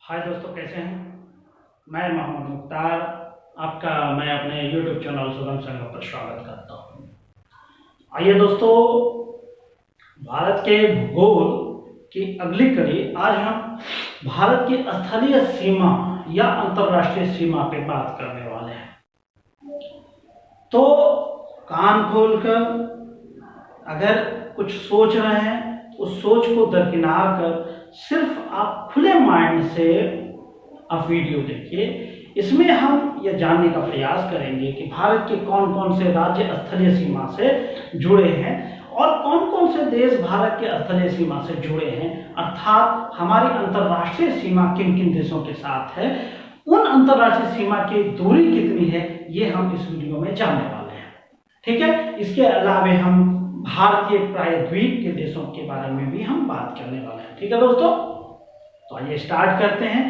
हाय दोस्तों, कैसे हैं। मैं मोहम्मद मुख्तार मैं अपने YouTube चैनल सुगम संगम पर स्वागत करता हूं। आइए दोस्तों, भारत के भूगोल की अगली कड़ी आज हम भारत की स्थलीय सीमा या अंतर्राष्ट्रीय सीमा पे बात करने वाले हैं। तो कान खोलकर अगर कुछ सोच रहे हैं उस सोच को दरकिनार कर सिर्फ आप खुले माइंड से आप वीडियो देखिए। इसमें हम यह जानने का प्रयास करेंगे कि भारत के कौन कौन से राज्य स्थलीय सीमा से जुड़े हैं और कौन कौन से देश भारत के स्थलीय सीमा से जुड़े हैं, अर्थात हमारी अंतर्राष्ट्रीय सीमा किन किन देशों के साथ है, उन अंतर्राष्ट्रीय सीमा की दूरी कितनी है, ये हम इस वीडियो में जानने वाले हैं। ठीक है। इसके अलावा हम भारतीय प्रायद्वीप के देशों के बारे में भी हम बात करने वाले हैं। ठीक है दोस्तों, तो आइए स्टार्ट करते हैं।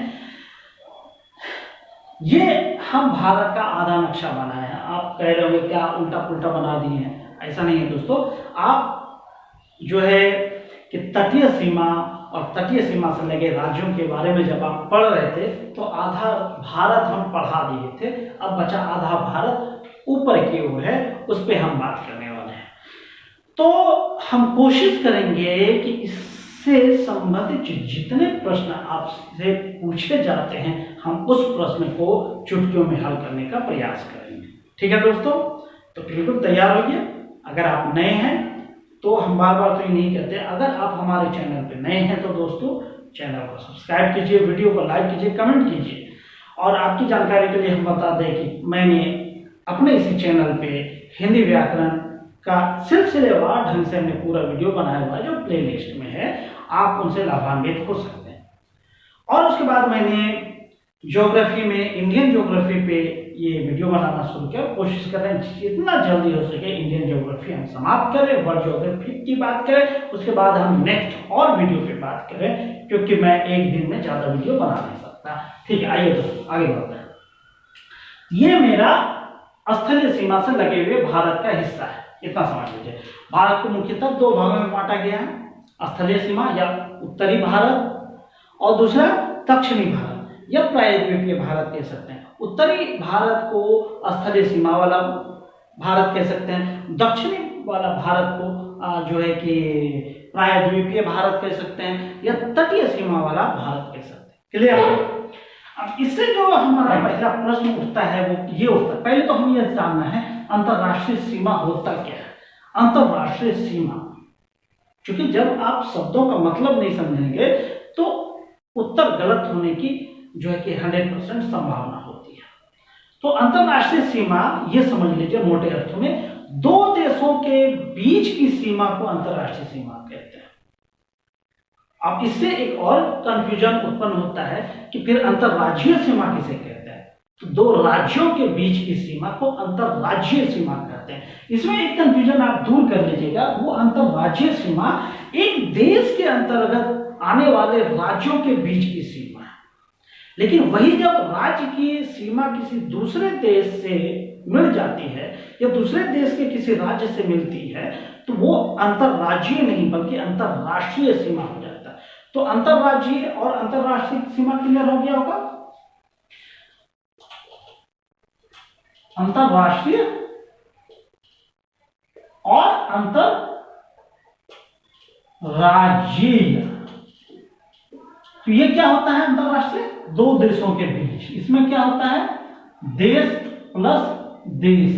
ये हम भारत का आधा नक्शा बनाए हैं। आप कह रहे होंगे क्या उल्टा पुल्टा बना दिए हैं। ऐसा नहीं है दोस्तों। आप जो है कि तटीय सीमा और तटीय सीमा से लगे राज्यों के बारे में जब आप पढ़ रहे थे तो आधा भारत हम पढ़ा दिए थे, अब बचा आधा भारत ऊपर की ओर है, उस पर हम बात करने वाले हैं। तो हम कोशिश करेंगे कि इससे संबंधित जितने प्रश्न आपसे पूछे जाते हैं हम उस प्रश्न को चुटकियों में हल करने का प्रयास करेंगे। ठीक है दोस्तों, तो बिल्कुल तैयार होइए। अगर आप नए हैं तो हम बार बार तो ये नहीं कहते, अगर आप हमारे चैनल पे नए हैं तो दोस्तों चैनल को सब्सक्राइब कीजिए, वीडियो को लाइक कीजिए, कमेंट कीजिए। और आपकी जानकारी के लिए हम बता दें कि मैंने अपने इसी चैनल पे हिंदी व्याकरण का सिलसिलेवार ढंग से हमने पूरा वीडियो बनाया हुआ है जो प्लेलिस्ट में है, आप उनसे लाभान्वित हो सकते हैं। और उसके बाद मैंने ज्योग्राफी में इंडियन ज्योग्राफी पे ये वीडियो बनाना शुरू किया। कोशिश कर रहे हैं जितना जल्दी हो सके इंडियन ज्योग्राफी हम समाप्त करें, वर्ल्ड ज्योग्राफी की बात करें, उसके बाद हम नेक्स्ट और वीडियो पे बात करें, क्योंकि मैं एक दिन में ज्यादा वीडियो बना नहीं सकता। ठीक है, आइए दोस्तों आगे बढ़ते हैं। ये मेरा स्थलीय सीमा से लगे हुए भारत का हिस्सा है, इतना समझ लीजिए। भारत को मुख्यतः दो भागों में बांटा गया है, स्थलीय सीमा या उत्तरी भारत और दूसरा दक्षिणी भारत या प्रायद्वीपीय भारत कह सकते हैं। उत्तरी भारत को स्थलीय सीमा वाला भारत कह सकते हैं, दक्षिणी वाला भारत को जो है कि प्रायद्वीपीय भारत कह सकते हैं या तटीय सीमा वाला भारत कह सकते हैं। क्लियर? अब इससे जो हमारा पहला प्रश्न उठता है वो ये उठता है, पहले तो हम ये जानना है अंतरराष्ट्रीय सीमा होता क्या है। अंतरराष्ट्रीय सीमा, क्योंकि जब आप शब्दों का मतलब नहीं समझेंगे तो उत्तर गलत होने की जो है कि 100% संभावना होती है। तो अंतरराष्ट्रीय सीमा ये समझ लीजिए मोटे अर्थों में दो देशों के बीच की सीमा को अंतरराष्ट्रीय सीमा कहते हैं। अब इससे एक और कंफ्यूजन उत्पन्न होता है कि फिर अंतरराज्यीय सीमा किसे कहते हैं। तो दो राज्यों के बीच की सीमा को अंतरराज्यीय सीमा कहते हैं। इसमें एक कंफ्यूजन आप दूर कर लीजिएगा। वो अंतरराज्यीय सीमा एक देश के अंतर्गत आने वाले राज्यों के बीच की सीमा है, लेकिन वही जब राज्य की सीमा किसी दूसरे देश से मिल जाती है या दूसरे देश के किसी राज्य से मिलती है तो वो अंतरराज्यीय नहीं बल्कि अंतरराष्ट्रीय सीमा हो जाता है। तो अंतरराज्यीय और अंतरराष्ट्रीय सीमा क्लियर हो गया होगा। अंतरराष्ट्रीय और अंतरराज्यीय, तो ये क्या होता है अंतरराष्ट्रीय? दो देशों के बीच। इसमें क्या होता है? देश प्लस देश।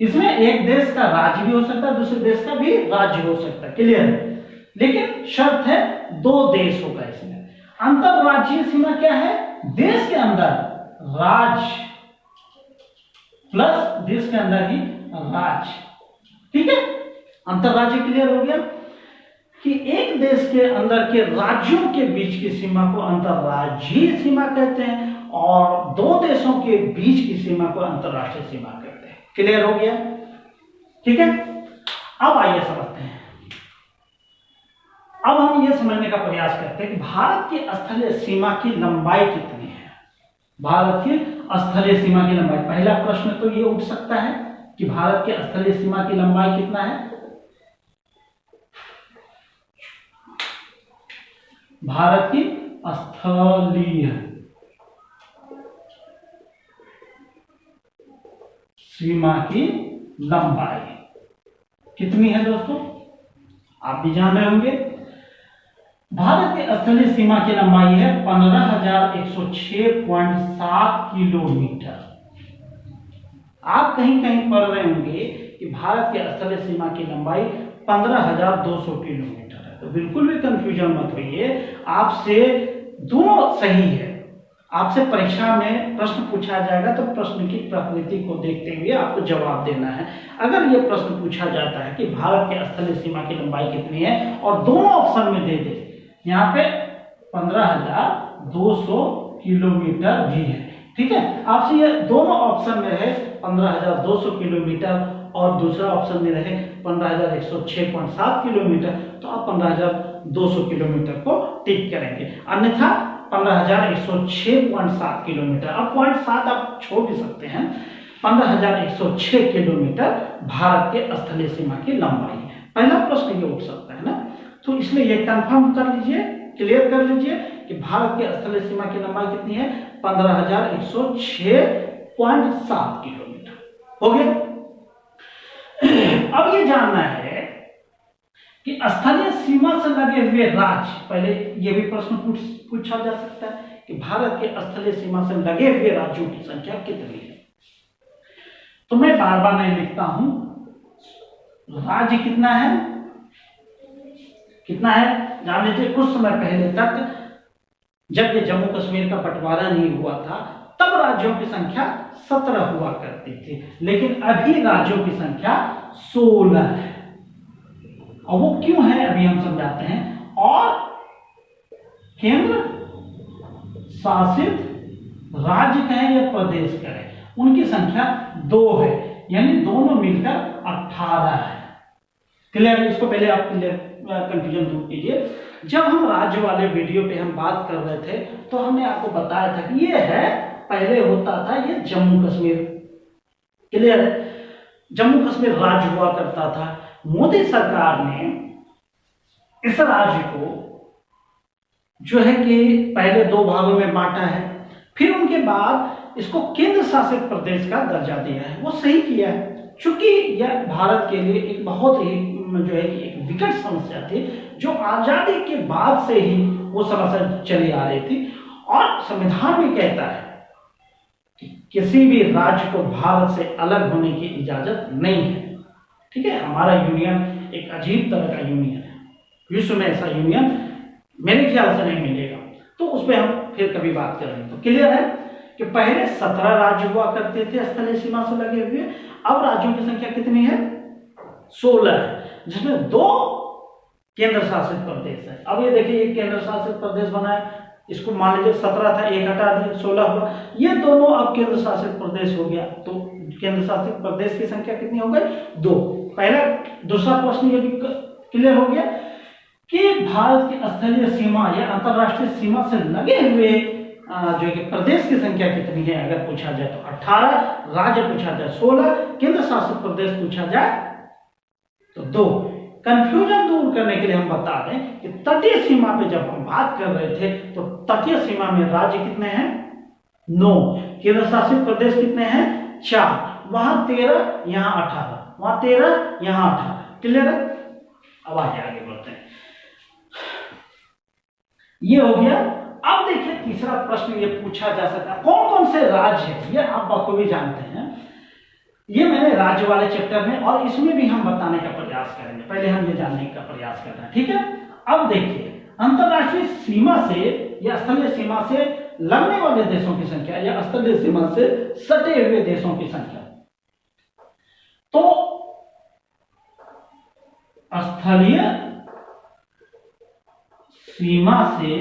इसमें एक देश का राज्य भी हो सकता है, दूसरे देश का भी राज्य हो सकता है। क्लियर है? लेकिन शर्त है दो देश होगा इसमें। अंतरराज्यीय सीमा क्या है? देश के अंदर राज्य प्लस देश के अंदर ही राज्य। ठीक है, अंतरराज्य क्लियर हो गया कि एक देश के अंदर के राज्यों के बीच की सीमा को अंतरराज्यीय सीमा कहते हैं और दो देशों के बीच की सीमा को अंतरराष्ट्रीय सीमा कहते हैं। क्लियर हो गया? ठीक है, अब आइए समझते हैं। अब हम यह समझने का प्रयास करते हैं कि भारत की स्थलीय सीमा की लंबाई कितनी है। भारत की स्थलीय सीमा की लंबाई, पहला प्रश्न तो ये उठ सकता है कि भारत की स्थलीय सीमा की लंबाई कितना है। भारत की स्थलीय सीमा की लंबाई कितनी है दोस्तों, आप भी जान रहे होंगे। भारत की स्थलीय सीमा की लंबाई है 15,106.7 किलोमीटर। आप कहीं कहीं पढ़ रहे होंगे कि भारत के स्थलीय सीमा की लंबाई 15,200 किलोमीटर है, तो बिल्कुल भी कंफ्यूजन मत होइए, आपसे दोनों सही है। आपसे परीक्षा में प्रश्न पूछा जाएगा तो प्रश्न की प्रकृति को देखते हुए आपको जवाब देना है। अगर ये प्रश्न पूछा जाता है कि भारत के स्थलीय सीमा की लंबाई कितनी है और दोनों ऑप्शन में दे दे, यहाँ पे 15,200 किलोमीटर भी है, ठीक है। आपसे ये दोनों ऑप्शन में रहे 15,200 किलोमीटर और दूसरा ऑप्शन में रहे 15,106.7 किलोमीटर, तो आप 15,200 किलोमीटर को टिक करेंगे, अन्यथा 15,106.7 किलोमीटर। अब 0.7 आप छोड़ भी सकते हैं। 15,106 किलोमीटर भारत के स्थलीय सीमा की लंबाई है। पहला प्रश्न ये उठ सकता है ना, तो इसलिए ये कंफर्म कर लीजिए, क्लियर कर लीजिए कि भारत के स्थलीय सीमा की लंबाई कितनी है, 15,106.7 किलोमीटर। हो गया। अब ये जानना है कि स्थलीय सीमा से लगे हुए राज्य, पहले ये भी प्रश्न पूछा जा सकता है कि भारत के स्थलीय सीमा से लगे हुए राज्यों की संख्या कितनी है। तो मैं बार बार नहीं लिखता हूं, राज्य कितना है, कितना है जान लीजिए। कुछ समय पहले तक जब ये जम्मू कश्मीर का बंटवारा नहीं हुआ था तब राज्यों की संख्या 17 हुआ करती थी, लेकिन अभी राज्यों की संख्या 16 है। और वो क्यों है अभी हम समझाते हैं। और केंद्र शासित राज्य कहें या प्रदेश कहें, उनकी संख्या 2 है, यानी दोनों मिलकर 18 है। क्लियर? इसको पहले आप कंफ्यूजन दूर कीजिए। जब हम राज्य वाले वीडियो पे हम बात कर रहे थे तो हमने आपको बताया था कि ये है, पहले होता था ये जम्मू कश्मीर। क्लियर है? जम्मू कश्मीर राज्य हुआ करता था। मोदी सरकार ने इस राज्य को जो है कि पहले 2 भागों में बांटा है, फिर उनके बाद इसको केंद्र शासित प्रदेश का दर्जा दिया है। वो सही किया है, चूंकि यह भारत के लिए एक बहुत ही जो है कि एक विकट समस्या थी, जो आजादी के बाद से ही वो समस्या चली आ रही थी। और संविधान भी कहता है कि किसी भी राज्य को भारत से अलग होने की इजाजत नहीं है। ठीक है, हमारा यूनियन एक अजीब तरह का यूनियन है, विश्व में ऐसा यूनियन मेरे ख्याल से नहीं मिलेगा, तो उस पर हम फिर कभी बात करेंगे। तो क्लियर है कि पहले 17 राज्य हुआ करते थे स्थलीय सीमा से लगे हुए, अब राज्यों की संख्या कितनी है, 16 है, जिसमें 2 केंद्र शासित प्रदेश है। अब ये देखिए एक केंद्र शासित प्रदेश बना है, इसको मान लीजिए 17 था, एक हटा दिए 16 हुआ, ये दोनों अब केंद्र शासित प्रदेश हो गया। तो केंद्र शासित प्रदेश की संख्या कितनी हो गई, 2। पहला, दूसरा प्रश्न ये भी क्लियर हो गया कि भारत की स्थलीय सीमा या अंतरराष्ट्रीय सीमा से लगे हुए जो कि प्रदेश की संख्या कितनी है अगर पूछा जाए तो 18, राज्य पूछा जाए 16, केंद्र शासित प्रदेश पूछा जाए तो 2। कंफ्यूजन दूर करने के लिए हम बता दें कि तटीय सीमा पे जब हम बात कर रहे थे तो तटीय सीमा में राज्य कितने हैं, 9, केंद्र शासित प्रदेश कितने हैं, 4, वहां 13, यहां 18, वहां 13, यहां 18। क्लियर है? अब आगे बढ़ते हैं। ये हो गया। अब देखिए तीसरा प्रश्न ये पूछा जा सकता है, कौन कौन से राज्य हैं, ये आप बखूबी जानते हैं। ये मैंने राज्य वाले चैप्टर में और इसमें भी हम बताने का प्रयास करेंगे, पहले हम ये जानने का प्रयास कर रहे हैं। ठीक है, अब देखिए अंतरराष्ट्रीय सीमा से या स्थलीय सीमा से लगने वाले देशों की संख्या या स्थलीय सीमा से सटे हुए देशों की संख्या। तो स्थलीय सीमा से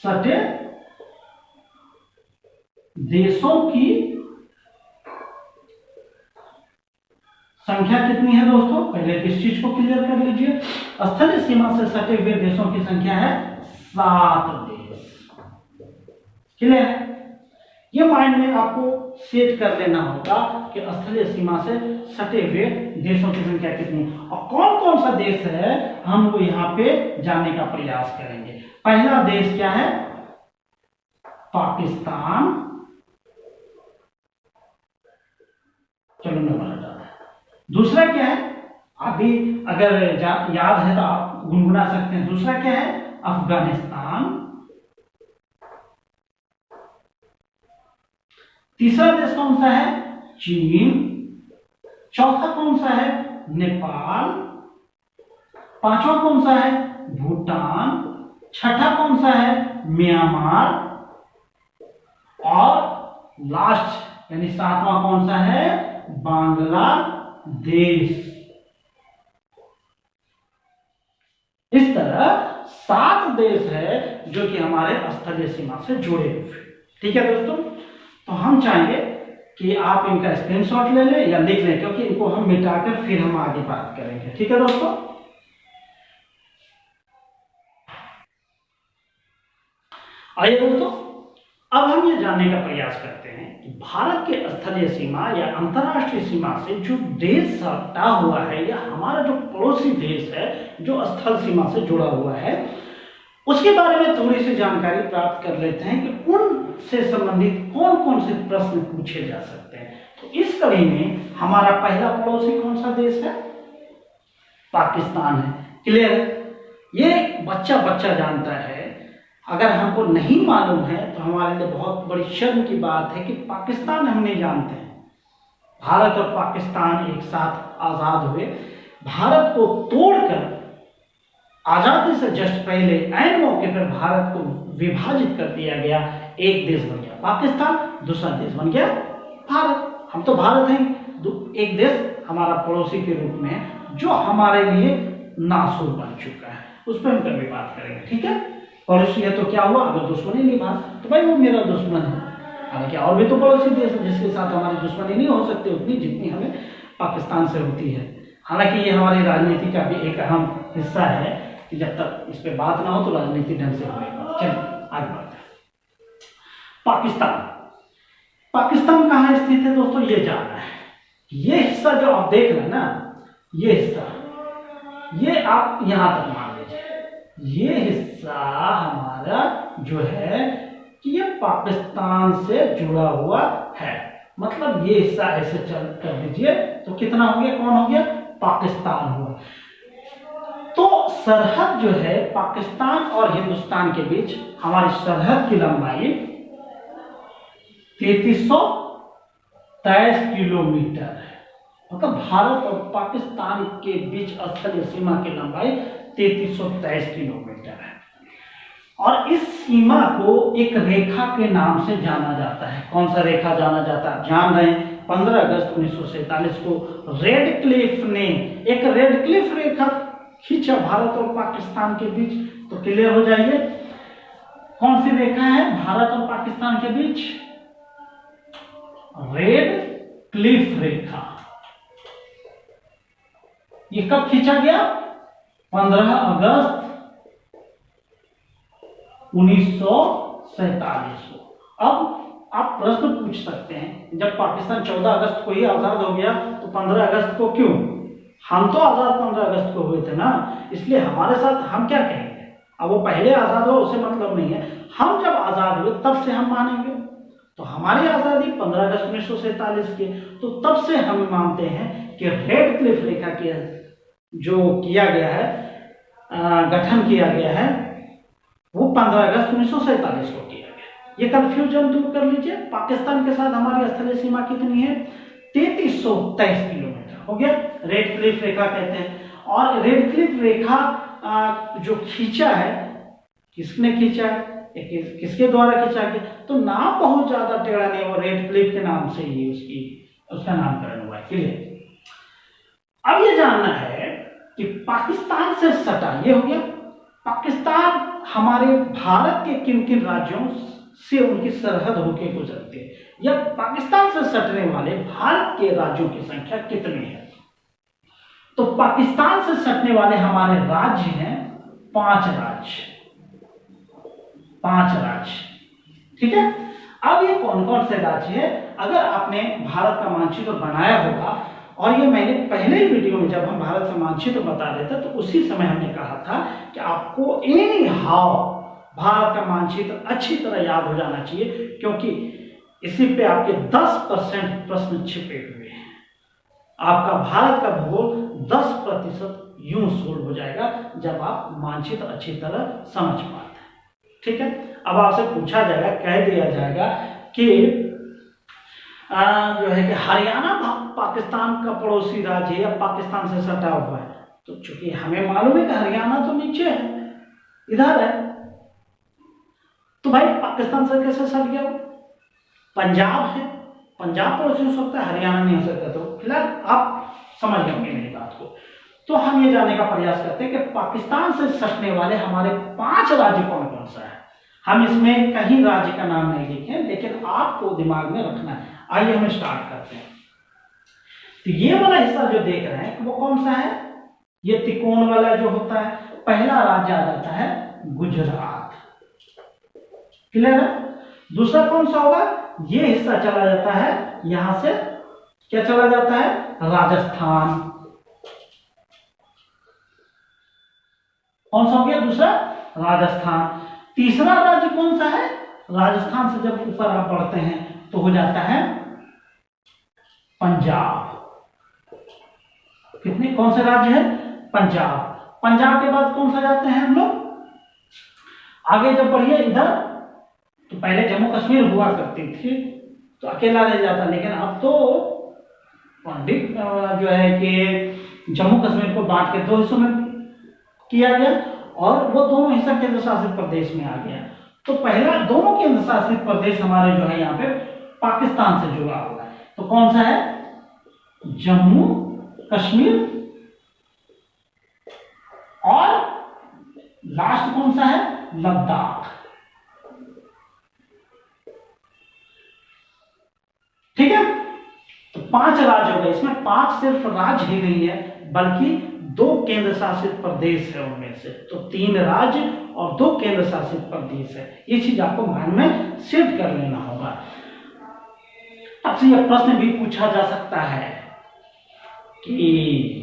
सटे देशों की संख्या कितनी है दोस्तों, पहले इस चीज को क्लियर कर लीजिए। स्थलीय सीमा से सटे हुए देशों की संख्या है 7 देश। क्लियर है? ये माइंड में आपको सेट कर लेना होगा कि स्थलीय सीमा से सटे हुए देशों की संख्या कितनी और कौन कौन सा देश है हमको यहाँ पे जानने का प्रयास करेंगे। पहला देश क्या है? पाकिस्तान। चलो नंबर हटा दें। दूसरा क्या है? अभी अगर याद है तो आप गुनगुना सकते हैं। दूसरा क्या है? अफगानिस्तान। तीसरा देश कौन सा है? चीन। चौथा कौन सा है? नेपाल। पांचवा कौन सा है? भूटान। छठा कौन सा है? म्यांमार। और लास्ट यानी सातवां कौन सा है? बांग्लादेश। इस तरह 7 देश है जो कि हमारे स्थलीय सीमा से जुड़े हुए। ठीक है दोस्तों, तो हम चाहेंगे कि आप इनका स्क्रीनशॉट ले लें या लिख लें, क्योंकि इनको हम मिटाकर फिर हम आगे बात करेंगे। ठीक है दोस्तों, आइए दोस्तों, अब हम ये जानने का प्रयास करते हैं कि भारत के स्थलीय सीमा या अंतर्राष्ट्रीय सीमा से जो देश सटा हुआ है या हमारा जो पड़ोसी देश है जो स्थल सीमा से जुड़ा हुआ है, उसके बारे में थोड़ी सी जानकारी प्राप्त कर लेते हैं कि उनसे संबंधित कौन कौन से प्रश्न पूछे जा सकते हैं। तो इस कड़ी में हमारा पहला पड़ोसी कौन सा देश है? पाकिस्तान है। क्लियर? ये बच्चा बच्चा जानता है। अगर हमको नहीं मालूम है तो हमारे लिए बहुत बड़ी शर्म की बात है कि पाकिस्तान हम नहीं जानते हैं। भारत और पाकिस्तान एक साथ आजाद हुए। भारत को तोड़कर आजादी से जस्ट पहले ऐन मौके पर भारत को विभाजित कर दिया गया। एक देश बन गया पाकिस्तान, दूसरा देश बन गया भारत। हम तो भारत हैं, एक देश हमारा पड़ोसी के रूप में जो हमारे लिए नासूर बन चुका है, उस पर हम कभी बात करेंगे। ठीक है, पड़ोसी है तो क्या हुआ? अगर दुश्मनी निभा तो भाई वो मेरा दुश्मन है। हालांकि और भी तो पड़ोसी देश है जिसके साथ हमारी दुश्मनी नहीं हो सकती उतनी जितनी हमें पाकिस्तान से होती है। हालांकि ये हमारी राजनीति का भी एक अहम हिस्सा है कि जब तक इस पर बात ना हो तो राजनीति ढंग से होगी। चलिए आगे बढ़ते हैं। पाकिस्तान, पाकिस्तान कहाँ स्थित है दोस्तों? ये जानना है। ये हिस्सा जो आप देख रहे हैं ना, ये हिस्सा, ये आप यहां तक मान लीजिए, ये हिस्सा हमारा जो है कि ये पाकिस्तान से जुड़ा हुआ है। मतलब ये हिस्सा ऐसे चल कर दीजिए तो कितना हो गया? कौन हो गया? पाकिस्तान हुआ। तो सरहद जो है पाकिस्तान और हिंदुस्तान के बीच, हमारी सरहद की लंबाई 3323 किलोमीटर है। मतलब भारत और पाकिस्तान के बीच स्थलीय सीमा की लंबाई 3323 किलोमीटर है। और इस सीमा को एक रेखा के नाम से जाना जाता है। कौन सा रेखा जाना जाता है? जान रहे हैं, 15 अगस्त 1947 को रेड क्लिफ ने एक रेड क्लिफ रेखा खींचा भारत और पाकिस्तान के बीच। तो क्लियर हो जाइए, कौन सी रेखा है भारत और पाकिस्तान के बीच? रेड क्लिफ रेखा। ये कब खींचा गया? 15 अगस्त 1947 को। अब आप प्रश्न पूछ सकते हैं, जब पाकिस्तान 14 अगस्त को ही आजाद हो गया तो 15 अगस्त को क्यों? हम तो आजाद 15 अगस्त को हुए थे ना, इसलिए हमारे साथ हम क्या कहेंगे? अब वो पहले आजाद हो उससे मतलब नहीं है, हम जब आजाद हुए तब से हम मानेंगे। तो हमारी आजादी 15 अगस्त 1947 की, तो तब से हम मानते हैं कि रेड क्लिफ रेखा के जो किया गया है, गठन किया गया है, वो 15 अगस्त 1947 को किया गया। ये कंफ्यूजन दूर कर लीजिए। पाकिस्तान के साथ हमारी स्थलीय सीमा कितनी है? 3323 किलोमीटर हो गया। रेड क्लिफ रेखा कहते हैं। और रेड क्लिफ रेखा जो खींचा है, किसने खींचा है? किसके द्वारा खींचा गया? तो नाम बहुत ज्यादा टेढ़ा नहीं, वो रेड क्लिफ के नाम से ही उसका नामकरण हुआ है। क्लियर? अब ये जानना है कि पाकिस्तान से सटा, ये हो गया पाकिस्तान हमारे भारत के किन किन राज्यों से उनकी सरहद होकर गुजरती है, या पाकिस्तान से सटने वाले भारत के राज्यों की संख्या कितनी है? तो पाकिस्तान से सटने वाले हमारे राज्य हैं 5 राज्य। 5 राज्य, ठीक है। अब ये कौन कौन से राज्य है? अगर आपने भारत का मानचित्र बनाया होगा और ये मैंने पहले ही वीडियो में जब हम भारत का मानचित्र बता रहे थे तो उसी समय हमने कहा था कि आपको एनी हाउ भारत का मानचित्र अच्छी तरह याद हो जाना चाहिए, क्योंकि इसी पे आपके 10% प्रश्न छिपे हुए हैं। आपका भारत का भूगोल 10% यूं सोल्व हो जाएगा जब आप मानचित्र अच्छी तरह समझ पाते हैं। ठीक है, अब आपसे पूछा जाएगा, कह दिया जाएगा कि जो है कि हरियाणा पाकिस्तान का पड़ोसी राज्य है या पाकिस्तान से सटा हुआ है, तो चूंकि हमें मालूम है कि हरियाणा तो नीचे है, इधर है, तो भाई पाकिस्तान से कैसे सट गया? पंजाब है, पंजाब पड़ोसी हो सकता है, हरियाणा नहीं हो सकता। तो फिलहाल आप समझ गए मेरी बात को। तो हम ये जानने का प्रयास करते हैं कि पाकिस्तान से सटने वाले हमारे 5 राज्य कौन कौन सा है। हम इसमें कहीं राज्य का नाम नहीं लिखे, लेकिन आपको दिमाग में रखना है। आइए हम स्टार्ट करते हैं। तो ये वाला हिस्सा जो देख रहे हैं वो कौन सा है? ये त्रिकोण वाला जो होता है, पहला राज्य आ जाता है गुजरात। क्लियर है? दूसरा कौन सा होगा? ये हिस्सा चला जाता है, यहां से क्या चला जाता है? राजस्थान। कौन सा हो गया दूसरा? राजस्थान। तीसरा राज्य कौन सा है? राजस्थान से जब ऊपर आप बढ़ते हैं तो हो जाता है पंजाब। कितने कौन से राज्य है? पंजाब। पंजाब के बाद कौन सा जाते हैं हम लोग? आगे जब बढ़िए इधर, तो पहले जम्मू कश्मीर हुआ करती थी तो अकेला रह जाता, लेकिन अब तो पंडित जो है कि जम्मू कश्मीर को बांट के 2 हिस्सों में किया गया और वो दोनों हिस्सा केंद्र शासित प्रदेश में आ गया। तो पहला दोनों केंद्र शासित प्रदेश हमारे जो है यहाँ पे पाकिस्तान से जुड़ा हुआ है। तो कौन सा है? जम्मू कश्मीर, और लास्ट कौन सा है? लद्दाख। ठीक है, तो 5 राज्य हो गए। इसमें 5 सिर्फ राज्य ही नहीं है, बल्कि 2 केंद्र शासित प्रदेश है उनमें से। तो 3 राज्य और 2 केंद्र शासित प्रदेश है। ये चीज आपको माइंड में सेट कर लेना होगा। आपसे यह प्रश्न भी पूछा जा सकता है कि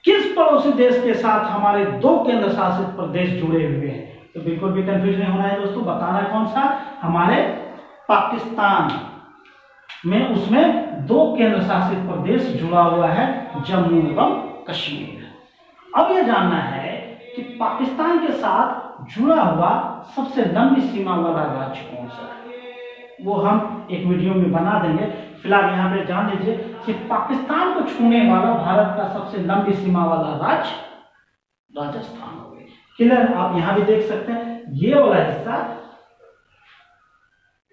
किस पड़ोसी देश के साथ हमारे 2 केंद्र शासित प्रदेश जुड़े हुए हैं? तो बिल्कुल भी कंफ्यूज नहीं होना है दोस्तों, बताना कौन सा? हमारे पाकिस्तान में उसमें 2 केंद्र शासित प्रदेश जुड़ा हुआ है, जम्मू एवं कश्मीर। अब यह जानना है कि पाकिस्तान के साथ जुड़ा हुआ सबसे लंबी सीमा वाला राज्य कौन सा है? वो हम एक वीडियो में बना देंगे। फिलहाल यहाँ पे जान लीजिए कि पाकिस्तान को छूने वाला भारत का सबसे लंबी सीमा वाला राज्य राजस्थान हो गया। क्लियर? आप यहाँ भी देख सकते हैं ये वाला हिस्सा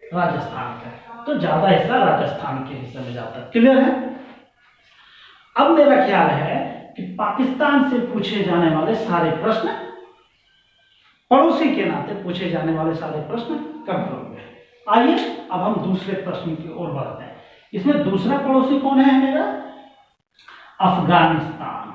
राजस्थान का है, तो ज्यादा हिस्सा राजस्थान के हिस्से में जाता है। क्लियर है? अब मेरा ख्याल है कि पाकिस्तान से पूछे जाने वाले सारे प्रश्न, पड़ोसी के नाते पूछे जाने वाले सारे प्रश्न कंफर्म हुए। आइए अब हम दूसरे प्रश्न की ओर बढ़ते हैं। इसमें दूसरा पड़ोसी कौन है मेरा? अफगानिस्तान।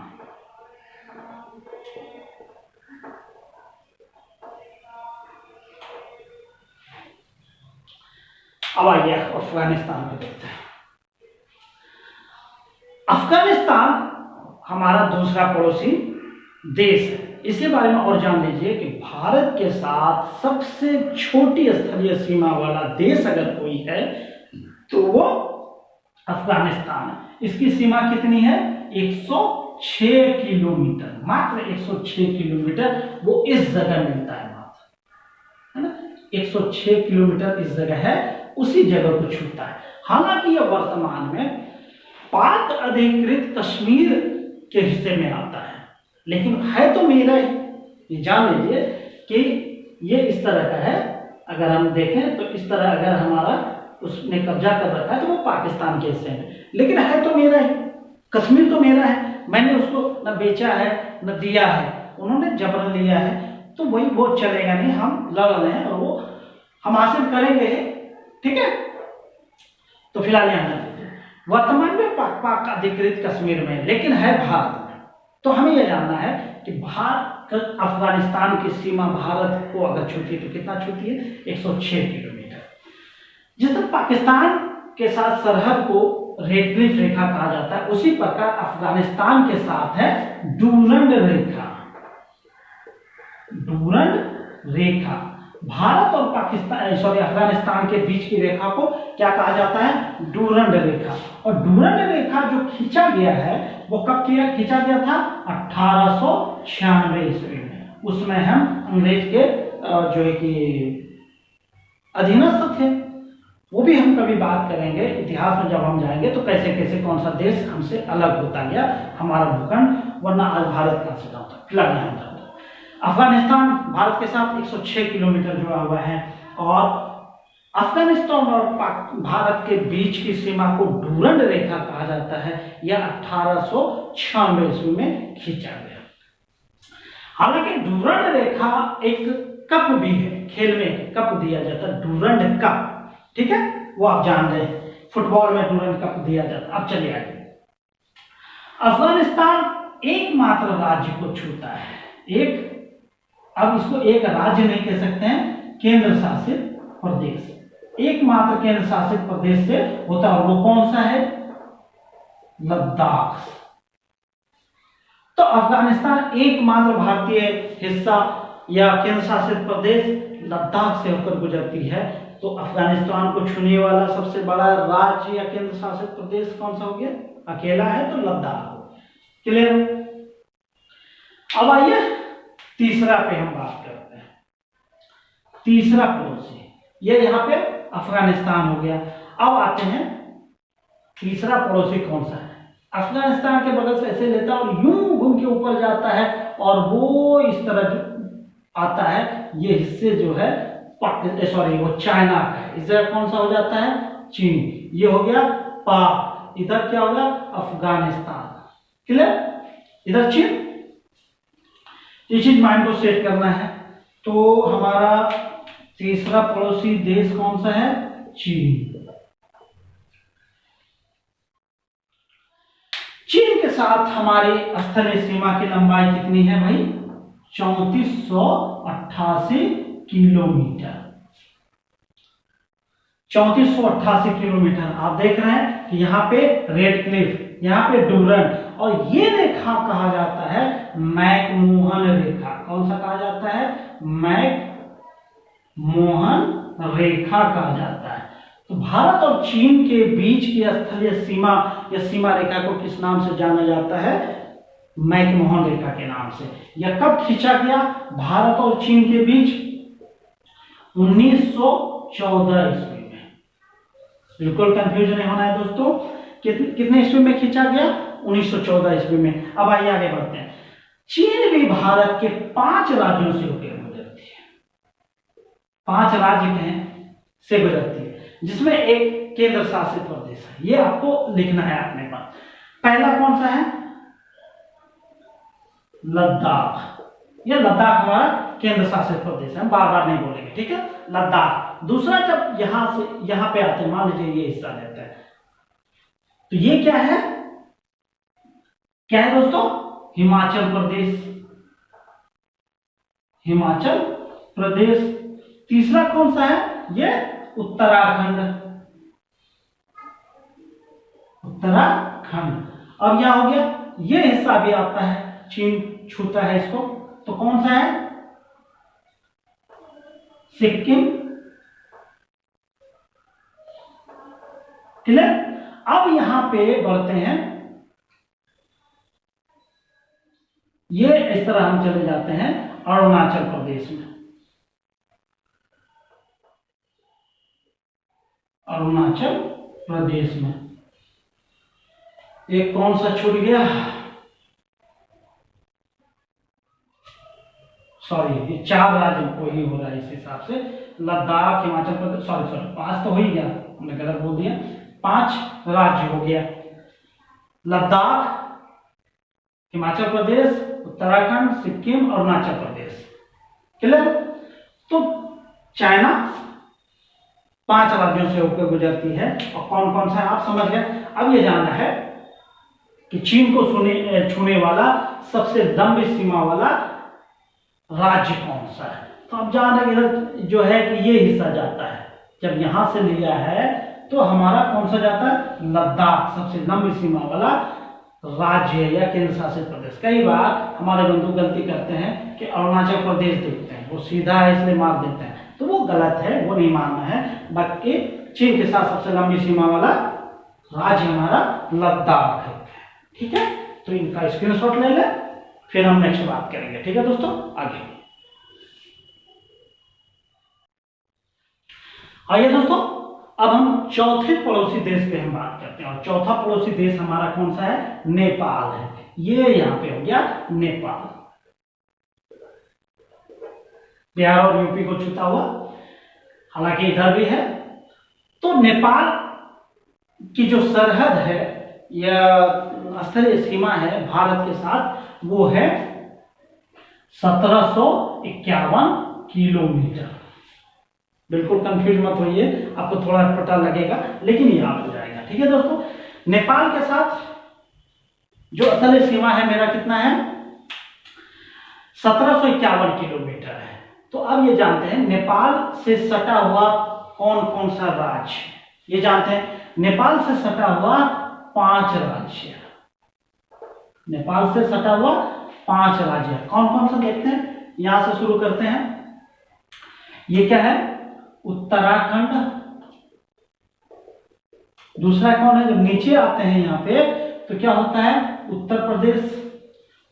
अब आइए अफगानिस्तान को देखते हैं। अफगानिस्तान हमारा दूसरा पड़ोसी देश है। इसके बारे में और जान लीजिए कि भारत के साथ सबसे छोटी स्थलीय सीमा वाला देश अगर कोई है तो वो अफगानिस्तान है। इसकी सीमा कितनी है? 106 किलोमीटर, मात्र 106 किलोमीटर वो इस जगह मिलता है, मात्र, है ना? 106 किलोमीटर इस जगह है, उसी जगह को छूता है। हालांकि यह वर्तमान में पाक अधिकृत कश्मीर के हिस्से में आता है, लेकिन है तो मेरा ही। ये जान लीजिए कि ये इस तरह का है। अगर हम देखें तो इस तरह अगर हमारा उसने कब्जा कर रखा है तो वो पाकिस्तान के हिस्से में, लेकिन है तो मेरा ही। कश्मीर तो मेरा है, मैंने उसको न बेचा है न दिया है, उन्होंने जबरन लिया है, तो वही वो चलेगा नहीं। हम लड़ रहे हैं और वो हम हासिल करेंगे, ठीक है? तो फिलहाल यहाँ वर्तमान में पाक अधिकृत कश्मीर में, लेकिन है भारत में। तो हमें यह जानना है कि भारत अफगानिस्तान की सीमा भारत को अगर छूती है तो कितना छूती है? 106 किलोमीटर। जिस तरह पाकिस्तान के साथ सरहद को रेड क्लिफ रेखा कहा जाता है, उसी प्रकार अफगानिस्तान के साथ है डूरंड रेखा। डूरंड रेखा भारत और पाकिस्तान अफगानिस्तान के बीच की रेखा को क्या कहा जाता है? डूरंड रेखा। और डूरंड रेखा जो खींचा गया है वो कब खींचा गया था? 1896 ईस्वी में। उसमें हम अंग्रेज के जो है कि अधीनस्थ थे। वो भी हम कभी बात करेंगे इतिहास में, जब हम जाएंगे तो कैसे कैसे कौन सा देश हमसे अलग होता गया, हमारा भूखंड, वरना आज भारत का सीधा होता। फिलहाल यहाँ होता। अफगानिस्तान भारत के साथ 106 किलोमीटर जुड़ा हुआ है और अफगानिस्तान और भारत के बीच की सीमा को डूरंड रेखा कहा जाता है। यह 1896 ईस्वी में खींचा गया। हालांकि डूरंड रेखा एक कप भी है, खेल में एक कप दिया जाता है, डूरंड कप, ठीक है, वो आप जान रहे हैं, फुटबॉल में डूरंड कप दिया जाता है। अब चलिए आगे। अफगानिस्तान एकमात्र राज्य को छूता है, अब इसको एक राज्य नहीं कह सकते हैं, केंद्र शासित प्रदेश, एकमात्र केंद्र शासित प्रदेश से होता है। वो कौन सा है? लद्दाख। तो अफगानिस्तान एकमात्र भारतीय हिस्सा या केंद्र शासित प्रदेश लद्दाख से होकर गुजरती है। तो अफगानिस्तान को छूने वाला सबसे बड़ा राज्य या केंद्र शासित प्रदेश कौन सा हो गया? अकेला है तो लद्दाख। क्लियर? अब आइए तीसरा पे हम बात करते हैं। तीसरा पड़ोसी, ये यहाँ पे अफगानिस्तान हो गया। अब आते हैं तीसरा पड़ोसी कौन सा है? अफगानिस्तान के बगल से ऐसे लेता है और यूं घूम के ऊपर जाता है और वो इस तरह आता है। ये हिस्से जो है वो चाइना का है। इस जगह कौन सा हो जाता है? चीन। ये हो गया पाक, इधर क्या होगा? अफगानिस्तान। क्लियर? इधर चीन। ये चीज माइंड को सेट करना है। तो हमारा तीसरा पड़ोसी देश कौन सा है? चीन। चीन के साथ हमारी स्थलीय सीमा की लंबाई कितनी है भाई? 3488 किलोमीटर। 3488 किलोमीटर। आप देख रहे हैं कि यहाँ पे रेड क्लिफ, यहाँ पे डूरंड, और ये रेखा कहा जाता है मैकमोहन रेखा। कौन सा कहा जाता है? मैकमोहन रेखा कहा जाता है। तो भारत और चीन के बीच की स्थलीय सीमा या सीमा रेखा को किस नाम से जाना जाता है? मैकमोहन रेखा के नाम से। यह कब खींचा गया भारत और चीन के बीच? 1914 ईस्वी में। बिल्कुल कंफ्यूजन नहीं होना है दोस्तों। कितने ईस्वी में खींचा गया? 1914 ईस्वी में। अब आइए आगे बढ़ते हैं। चीन भी भारत के 5 राज्यों से होकर गुजरती है। 5 राज्य से गुजरती है, जिसमें एक केंद्र शासित प्रदेश है। ये आपको लिखना है अपने पास। पहला कौन सा है? लद्दाख। यह लद्दाख हमारा केंद्र शासित प्रदेश है, हम बार बार नहीं बोलेंगे, ठीक है? लद्दाख। दूसरा, जब यहां से यहां पे आते हैं, मान लीजिए ये हिस्सा लेता है, तो ये क्या है? क्या है दोस्तों? हिमाचल प्रदेश। हिमाचल प्रदेश। तीसरा कौन सा है? ये उत्तराखंड। उत्तराखंड। अब यह हो गया, ये हिस्सा भी आता है, चीन छूता है इसको, तो कौन सा है? सिक्किम। क्लियर? अब यहां पे बढ़ते हैं, ये इस तरह हम चले जाते हैं अरुणाचल प्रदेश में। अरुणाचल प्रदेश में एक कौन सा छूट गया? सॉरी, ये 4 राज्यों को ही हो रहा है इस हिसाब से। लद्दाख, हिमाचल प्रदेश, सॉरी 5 तो हो ही गया, हमने गलत बोल दिया। 5 राज्य हो गया। लद्दाख, हिमाचल प्रदेश, उत्तराखंड, सिक्किम, अरुणाचल प्रदेश। क्लियर? तो चाइना 5 राज्यों से होकर गुजरती है। और कौन कौन सा है आप समझ गए। अब ये जानना है कि चीन को छूने वाला सबसे लंबी सीमा वाला राज्य कौन सा है। तो अब जान रहे इधर जो है कि ये हिस्सा जाता है, जब यहां से लिया है तो हमारा कौन सा जाता है, लद्दाख, सबसे लंबी सीमा वाला राज्य या केंद्र शासित प्रदेश। कई बार हमारे बंधु गलती करते हैं कि अरुणाचल प्रदेश देखते हैं, वो सीधा है इसलिए मार देते हैं, तो वो गलत है, वो नहीं मानना है। बाकी चीन के साथ सबसे लंबी सीमा वाला राज्य हमारा लद्दाख है। ठीक है, तो इनका स्क्रीनशॉट ले लें, फिर हम नेक्स्ट बात करेंगे। ठीक है दोस्तों, आगे आइए दोस्तों, अब हम चौथे पड़ोसी देश पे हम बात करते हैं, और चौथा पड़ोसी देश हमारा कौन सा है, नेपाल है। ये यहाँ पे हो गया नेपाल, बिहार और यूपी को छूता हुआ, हालांकि इधर भी है। तो नेपाल की जो सरहद है या स्थलीय सीमा है भारत के साथ, वो है 1751 किलोमीटर। बिल्कुल कंफ्यूज मत होइए, आपको थोड़ा पता लगेगा लेकिन याद हो जाएगा। ठीक है दोस्तों, नेपाल के साथ जो स्थलीय सीमा है मेरा कितना है, 1751 किलोमीटर है। तो अब ये जानते हैं नेपाल से सटा हुआ कौन कौन सा राज्य, ये जानते हैं नेपाल से सटा हुआ 5 राज्य, नेपाल से सटा हुआ 5 राज्य कौन कौन सा देखते हैं। यहां से शुरू करते हैं, ये क्या है, उत्तराखंड। दूसरा कौन है, जब नीचे आते हैं यहां पे तो क्या होता है, उत्तर प्रदेश।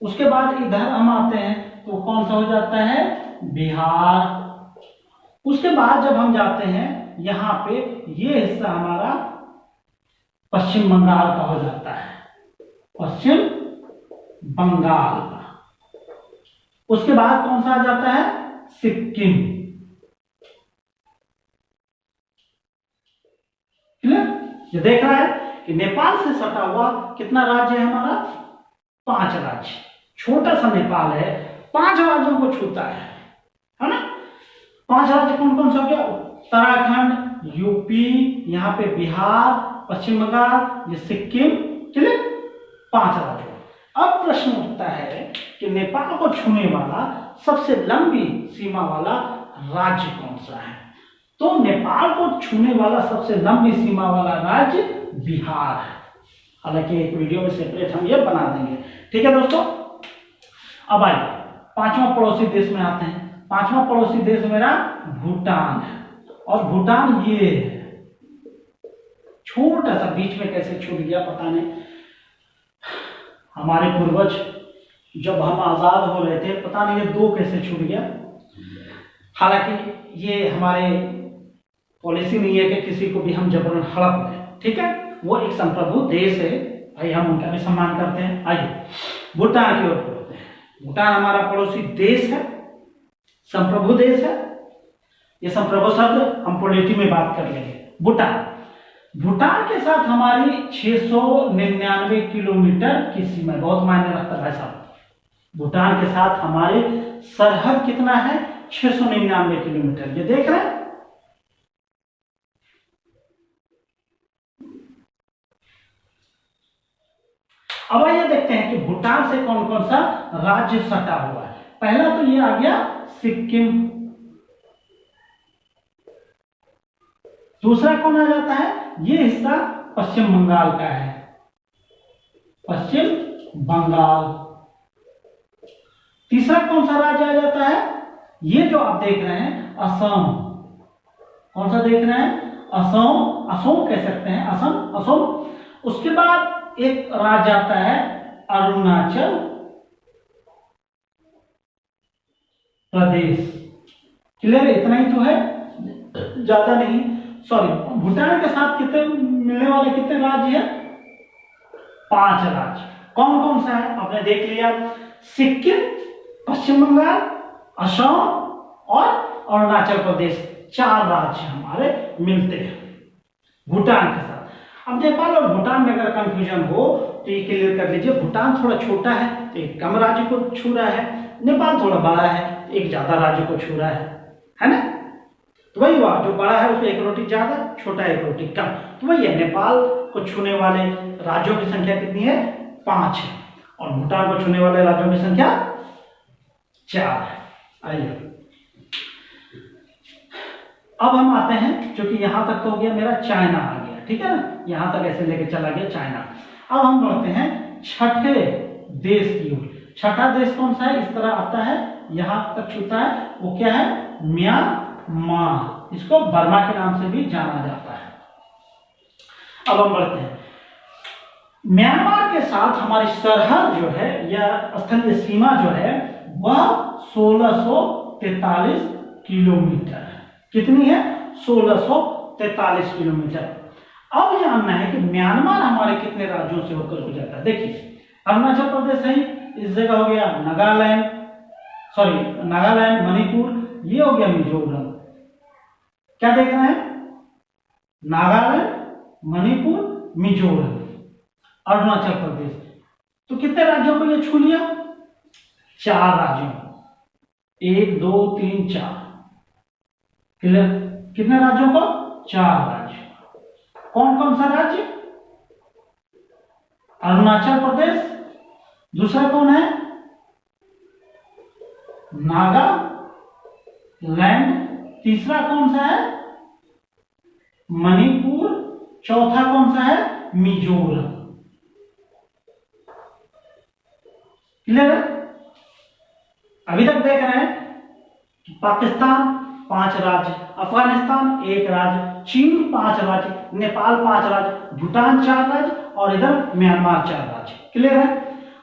उसके बाद इधर हम आते हैं तो कौन सा हो जाता है, बिहार। उसके बाद जब हम जाते हैं यहां पे, ये हिस्सा हमारा पश्चिम बंगाल का हो जाता है, पश्चिम बंगाल का। उसके बाद कौन सा आ जाता है, सिक्किम। क्लियर, ये देख रहा है कि नेपाल से सटा हुआ कितना राज्य है हमारा, 5 राज्य। छोटा सा नेपाल है, 5 राज्यों को छूता है ना। 5 राज्य कौन कौन सा हो गया, उत्तराखंड, यूपी, यहाँ पे बिहार, पश्चिम बंगाल, ये सिक्किम। क्लियर, 5 राज्य। अब प्रश्न उठता है कि नेपाल को छूने वाला सबसे लंबी सीमा वाला राज्य कौन सा है। तो नेपाल को छूने वाला सबसे लंबी सीमा वाला राज्य बिहार है। हालांकि एक वीडियो में सेपरेट हम ये बना देंगे। ठीक है दोस्तों, अब आइए 5वां पड़ोसी देश में आते हैं। 5वां पड़ोसी देश मेरा भूटान है, और भूटान ये है, छोटा सा, बीच में कैसे छूट गया पता नहीं। हमारे पूर्वज जब हम आजाद हो रहे थे, पता नहीं ये 2 कैसे छूट गया। हालांकि ये हमारे पॉलिसी नहीं है कि किसी को भी हम जबरन हड़प दें। ठीक है, वो एक संप्रभु देश है भाई, हम उनका भी सम्मान करते हैं। आइए भूटान की ओर बढ़ते हैं। भूटान हमारा पड़ोसी देश है, संप्रभु देश है। ये संप्रभु शब्द हम पॉलिटी में बात कर लेंगे। भूटान के साथ हमारी 699 किलोमीटर की सीमा, बहुत मायने रखता है भाई साहब। भूटान के साथ हमारे सरहद कितना है, 699 किलोमीटर। ये देख रहे हैं, अब आइए देखते हैं कि भूटान से कौन कौन सा राज्य सटा हुआ है। पहला तो ये आ गया सिक्किम। दूसरा कौन आ जाता है, ये हिस्सा पश्चिम बंगाल का है, पश्चिम बंगाल। तीसरा कौन सा राज्य आ जाता है, ये जो आप देख रहे हैं असम। कौन सा देख रहे हैं, असम। असम कह सकते हैं, असम। उसके बाद एक राज्य आता है अरुणाचल प्रदेश। क्लियर, इतना ही तो है, ज्यादा नहीं। सॉरी, भूटान के साथ कितने मिलने वाले कितने राज्य हैं, 5 राज्य। कौन कौन सा है आपने देख लिया, सिक्किम, पश्चिम बंगाल, असम और अरुणाचल प्रदेश। 4 राज्य हमारे मिलते हैं भूटान के साथ। अब नेपाल और भूटान में अगर कंफ्यूजन हो तो ये क्लियर कर लीजिए, भूटान थोड़ा छोटा है तो एक कम राज्य को छू रहा है, नेपाल थोड़ा बड़ा है तो एक ज्यादा राज्य को छू रहा है ना। तो वही हुआ, जो बड़ा है उसमें एक रोटी ज्यादा, छोटा एक रोटी कम। तो वही है, नेपाल को छूने वाले राज्यों की संख्या कितनी है, 5 है, और भूटान को छूने वाले राज्यों की संख्या 4 है। आइए अब हम आते हैं, क्योंकि यहां तक तो हो गया मेरा, चाइना आ गया। ठीक है ना, यहां तक ऐसे लेके चला गया चाइना। अब हम बढ़ते हैं छठे देश की ओर। छठा देश कौन सा है, इस तरह आता है, यहां तक छूता है, वो क्या है, म्यांमार। इसको बर्मा के नाम से भी जाना जाता है। अब हम बढ़ते हैं, म्यांमार के साथ हमारी सरहद जो है या स्थलीय सीमा जो है वह 1643 किलोमीटर है। कितनी है, 1643 किलोमीटर। अब जानना है कि म्यांमार हमारे कितने राज्यों से होकर गुजरता है। देखिए अरुणाचल प्रदेश है, इस जगह हो गया नागालैंड, नागालैंड, मणिपुर, ये हो गया मिजोरम। क्या देख रहे हैं, नागालैंड, मणिपुर, मिजोरम, अरुणाचल प्रदेश। तो कितने राज्यों को ये छू लिया, 4 राज्यों, 1 2 3 4। क्लियर, कितने राज्यों को, 4 राज्य। कौन कौन सा राज्य, अरुणाचल प्रदेश, दूसरा कौन है, नागालैंड, तीसरा कौन सा है, मणिपुर, चौथा कौन सा है, मिजोरम। क्लियर है। अभी तक देख रहे हैं कि पाकिस्तान 5 राज्य, अफगानिस्तान 1 राज्य, चीन 5 राज्य, नेपाल 5 राज्य, भूटान 4 राज्य और इधर म्यांमार 4 राज्य। क्लियर है।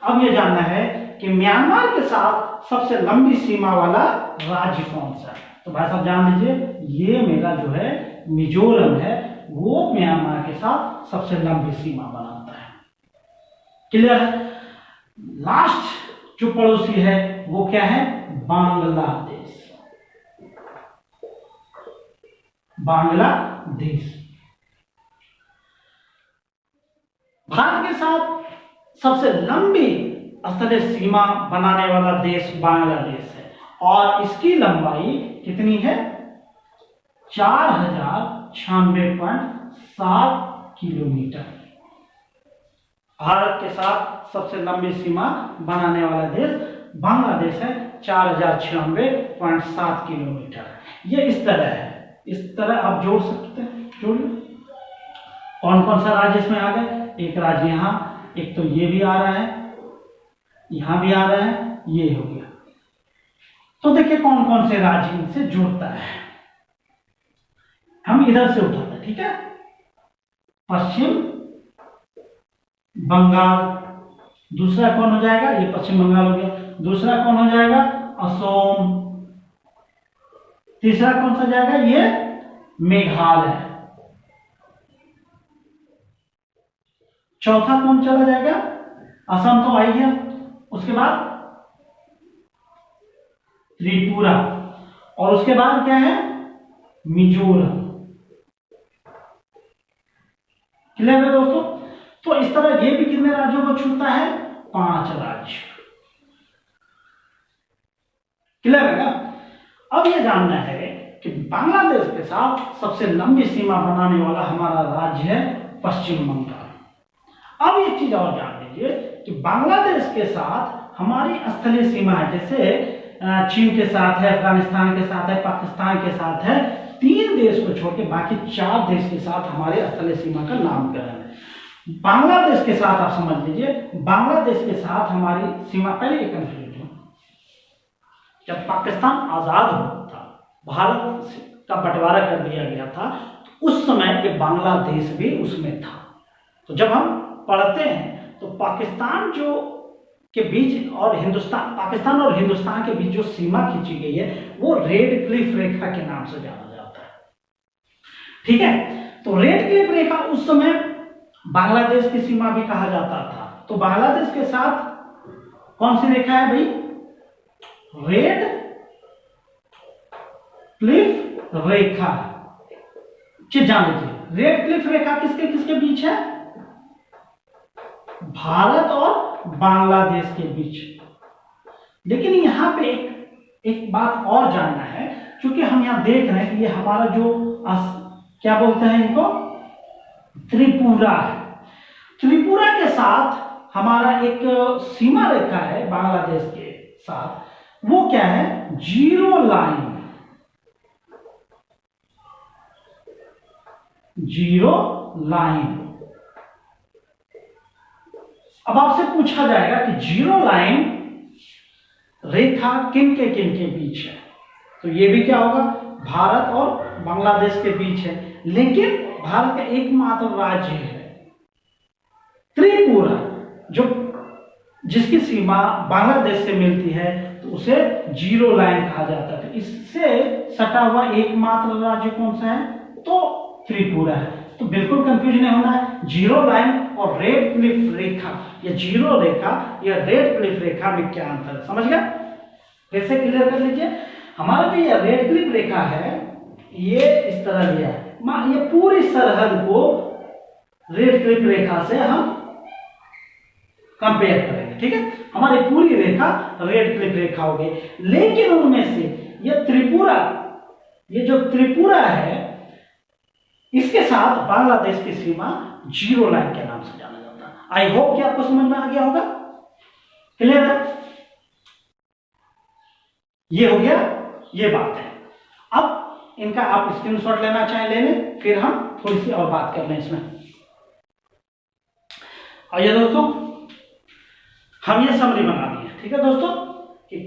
अब ये जानना है कि म्यांमार के साथ सबसे लंबी सीमा वाला राज्य कौन सा है। तो भाई साहब जान लीजिए, ये मेरा जो है मिजोरम है, वो म्यांमार के साथ सबसे लंबी सीमा बनाता है। क्लियर है। लास्ट जो पड़ोसी है वो क्या है, बांग्लादेश। बांग्लादेश भारत के साथ सबसे लंबी स्थलीय सीमा बनाने वाला देश बांग्लादेश है और इसकी लंबाई कितनी है, 4096.7 किलोमीटर। भारत के साथ सबसे लंबी सीमा बनाने वाला देश बांग्लादेश है, 4096.7 किलोमीटर। ये इस तरह है, इस तरह आप जोड़ सकते हैं। जोड़िए, कौन कौन सा राज्य इसमें आ गए, एक राज्य यहाँ, एक तो ये भी आ रहा है, यहां भी आ रहा है, ये हो गया। तो देखिए कौन कौन से राज्य इनसे जुड़ता है, हम इधर से उठाते हैं, ठीक है। पश्चिम बंगाल, दूसरा कौन हो जाएगा, ये पश्चिम बंगाल हो गया। दूसरा कौन हो जाएगा, असम। तीसरा कौन सा जाएगा, ये मेघालय। चौथा कौन चला जाएगा, असम तो आई है, उसके बाद त्रिपुरा और उसके बाद क्या है, मिजोरम। क्लियर है दोस्तों। तो इस तरह ये भी कितने राज्यों को छूता है, 5 राज्य। क्लियर है ना। अब ये जानना है कि बांग्लादेश के साथ सबसे लंबी सीमा बनाने वाला हमारा राज्य है पश्चिम बंगाल। अब ये चीज और जान लीजिए कि बांग्लादेश के साथ हमारी स्थलीय सीमा है, जैसे चीन के साथ है, अफगानिस्तान के साथ है, पाकिस्तान के साथ है, 3 देश को छोड़ के बाकी 4 देश के साथ हमारे स्थलीय सीमा का नामकरण है। बांग्लादेश के साथ आप समझ लीजिए, बांग्लादेश के साथ हमारी सीमा, पहले ये कंफ्यूज हो, जब पाकिस्तान आजाद हुआ था, भारत का बंटवारा कर दिया गया था, तो उस समय ये बांग्लादेश भी उसमें था। तो जब हम पढ़ते हैं तो पाकिस्तान जो के बीच और हिंदुस्तान, पाकिस्तान और हिंदुस्तान के बीच जो सीमा खींची गई है वो रेड क्लिफ रेखा के नाम से जाना जाता है। ठीक है। तो रेड क्लिफ रेखा उस समय बांग्लादेश की सीमा भी कहा जाता था। तो बांग्लादेश के साथ कौन सी रेखा है भाई, रेड क्लिफ रेखा। जान लीजिए रेड क्लिफ रेखा किसके किसके बीच है, भारत और बांग्लादेश के बीच। लेकिन यहां पे एक बात और जानना है, क्योंकि हम यहां देख रहे हैं कि ये हमारा जो क्या बोलते हैं इनको, त्रिपुरा है। त्रिपुरा के साथ हमारा एक सीमा रेखा है बांग्लादेश के साथ, वो क्या है, जीरो लाइन। Zero line. अब आपसे पूछा जाएगा कि जीरो लाइन रेखा किन के बीच है, तो ये भी क्या होगा, भारत और बांग्लादेश के बीच है। लेकिन भारत का एकमात्र राज्य है त्रिपुरा, जो जिसकी सीमा बांग्लादेश से मिलती है, तो उसे जीरो लाइन कहा जाता है। तो इससे सटा हुआ एकमात्र राज्य कौन सा है, तो त्रिपुरा है। तो बिल्कुल कंफ्यूज नहीं होना है, जीरो लाइन और रेड क्लिफ रेखा, या जीरो रेखा या रेड क्लिफ रेखा में क्या अंतर है, समझ गया। कैसे क्लियर कर लीजिए, हमारा जो ये रेड क्लिफ रेखा है, ये इस तरह लिया है, ये पूरी सरहद को रेड क्लिफ रेखा से हम कंपेयर करेंगे, ठीक है। हमारी पूरी रेखा रेड क्लिफ रेखा होगी। लेकिन उनमें से ये त्रिपुरा, ये जो त्रिपुरा है, इसके साथ बांग्लादेश की सीमा जीरो लाइन के नाम से जाना जाता है। आई होप कि आपको समझ में आ गया होगा, क्लियर है। ये हो गया, ये बात है। अब इनका आप स्क्रीनशॉट लेना चाहें ले लें, फिर हम थोड़ी सी और बात कर लें इसमें। आइए दोस्तों, हम ये समरी बना दिए, ठीक है दोस्तों, कि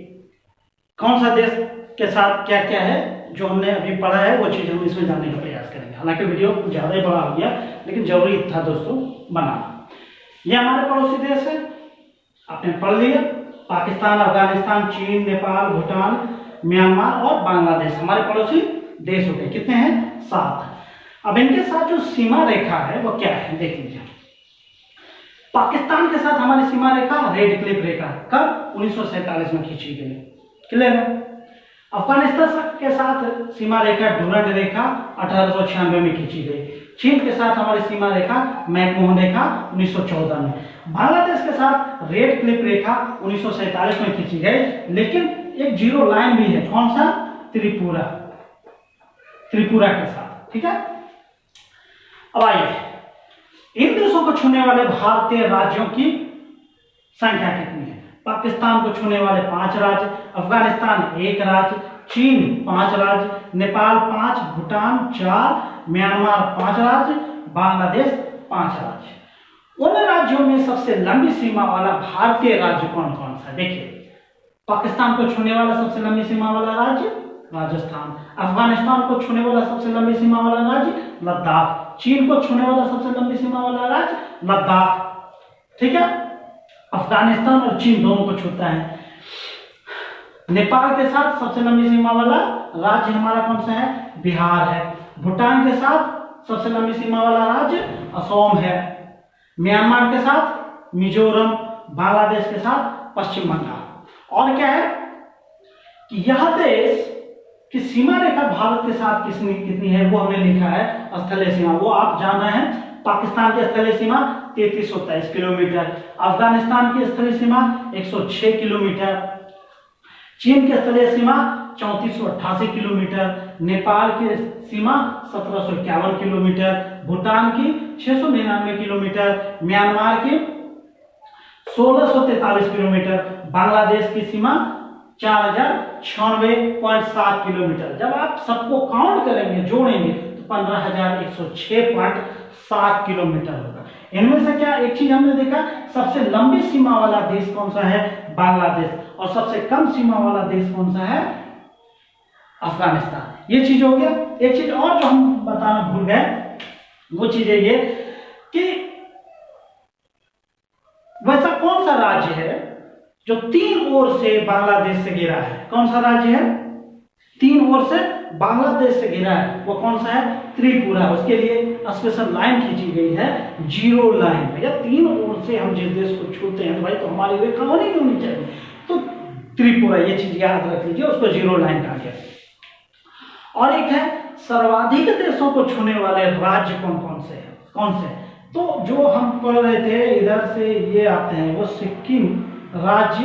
कौन सा देश के साथ क्या क्या है, जो हमने अभी पढ़ा है वो चीज हम इसमें जानने का प्रयास करेंगे। हालांकि वीडियो ज्यादा ही बड़ा हो गया, लेकिन जरूरी था दोस्तों बनाना। ये हमारे पड़ोसी देश है, आपने पढ़ लिया, पाकिस्तान, अफगानिस्तान, चीन, नेपाल, भूटान, म्यांमार और बांग्लादेश हमारे पड़ोसी देश हो गए। कितने हैं, 7। अब इनके साथ जो सीमा रेखा है वो क्या है, देख लीजिए। पाकिस्तान के साथ हमारी सीमा रेखा रेड क्लिफ रेखा कब, 1947 में खींची गई, क्लियर है। अफगानिस्तान के साथ सीमा रेखा डुरंड रेखा 1896 में खींची गई। चीन के साथ हमारी सीमा रेखा मैकमोहन रेखा 1914 में। बांग्लादेश के साथ रेड क्लिफ रेखा 1947 में खींची गई, लेकिन एक जीरो लाइन भी है, कौन सा, त्रिपुरा, त्रिपुरा के साथ, ठीक है। अब आइए, इन देशों को छूने वाले भारतीय राज्यों की संख्या कितनी है। पाकिस्तान को छूने वाले 5 राज्य, अफगानिस्तान 1 राज्य, चीन 5 राज्य, नेपाल 5, भूटान 4, म्यांमार 5 राज्य, बांग्लादेश 5 राज्य। उन राज्यों में सबसे लंबी सीमा वाला भारतीय राज्य कौन कौन सा, देखिए। पाकिस्तान को छूने वाला सबसे लंबी सीमा वाला राज्य राजस्थान, अफगानिस्तान को छूने वाला सबसे लंबी सीमा वाला राज्य लद्दाख, चीन को छूने वाला सबसे लंबी सीमा वाला राज्य लद्दाख, ठीक है। अफगानिस्तान और चीन दोनों को छूता है। नेपाल के साथ सबसे लंबी सीमा वाला राज्य हमारा कौन सा है, बिहार है। भूटान के साथ सबसे लंबी सीमा वाला राज्य असम है। म्यांमार के साथ मिजोरम, बांग्लादेश के साथ पश्चिम बंगाल। और क्या है कि यह देश की सीमा रेखा भारत के साथ कितनी है, वो हमने लिखा है स्थलीय सीमा, वो आप जान रहे हैं। पाकिस्तान की स्थलीय सीमा 3323 किलोमीटर, अफगानिस्तान की स्थलीय सीमा 106 किलोमीटर, चीन की स्थलीय सीमा 3488 किलोमीटर, नेपाल की सीमा 1751 किलोमीटर, भूटान की 699 किलोमीटर, म्यांमार की 1643 किलोमीटर, बांग्लादेश की सीमा 4096.7 किलोमीटर। जब आप सबको काउंट करेंगे, जोड़ेंगे, तो 15,106.7 किलोमीटर होगा। इनमें से क्या एक चीज हमने देखा, सबसे लंबी सीमा वाला देश कौन सा है, बांग्लादेश, और सबसे कम सीमा वाला देश कौन सा है, अफगानिस्तान। ये चीज हो गया। एक चीज और जो हम बताना भूल गए, वो चीज है ये कि वैसा कौन सा राज्य है जो 3 ओर से बांग्लादेश से घिरा है। कौन सा राज्य है, 3 ओर से बांग्लादेश से घिरा है, वो कौन सा है, त्रिपुरा। उसके लिए स्पेशल लाइन खींची गई है, जीरो लाइन। भैया 3 ओर से हम जिस देश को छूते हैं, तो भाई तो हमारी रेखा होनी चाहिए, तो त्रिपुरा, ये चीज याद रख लीजिए, उसको जीरो लाइन कहा गया। और एक है सर्वाधिक देशों को छूने वाले राज्य कौन कौन से हैं, कौन से, तो जो हम पढ़ रहे थे इधर से ये आते हैं, वो सिक्किम राज्य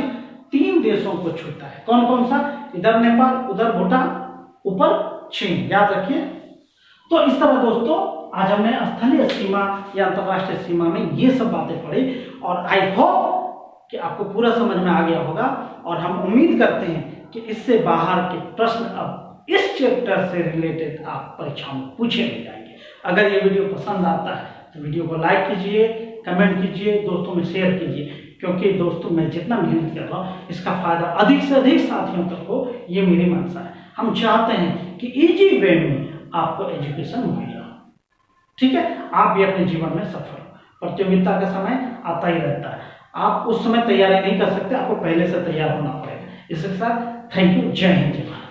3 देशों को छूता है। कौन कौन सा, इधर नेपाल, उधर भूटान, ऊपर चीन, याद रखिए। तो इस तरह दोस्तों आज हमने स्थलीय सीमा या अंतरराष्ट्रीय सीमा में ये सब बातें पढ़ी, और आई होप कि आपको पूरा समझ में आ गया होगा। और हम उम्मीद करते हैं कि इससे बाहर के प्रश्न अब इस चैप्टर से रिलेटेड आप परीक्षा में पूछे नहीं जाएंगे। अगर ये वीडियो पसंद आता है तो वीडियो को लाइक कीजिए, कमेंट कीजिए, दोस्तों में शेयर कीजिए, क्योंकि दोस्तों मैं जितना मेहनत कर रहा हूँ इसका फायदा अधिक से अधिक साथियों तक हो, ये मेरी मंशा है। हम चाहते हैं कि इजी वे में आपको एजुकेशन मुहैया हो। ठीक है, आप भी अपने जीवन में सफल हो। प्रतियोगिता का समय आता ही रहता है, आप उस समय तैयारी नहीं कर सकते, आपको पहले से तैयार होना पड़ेगा। इसके साथ थैंक यू, जय हिंद, जय भारत।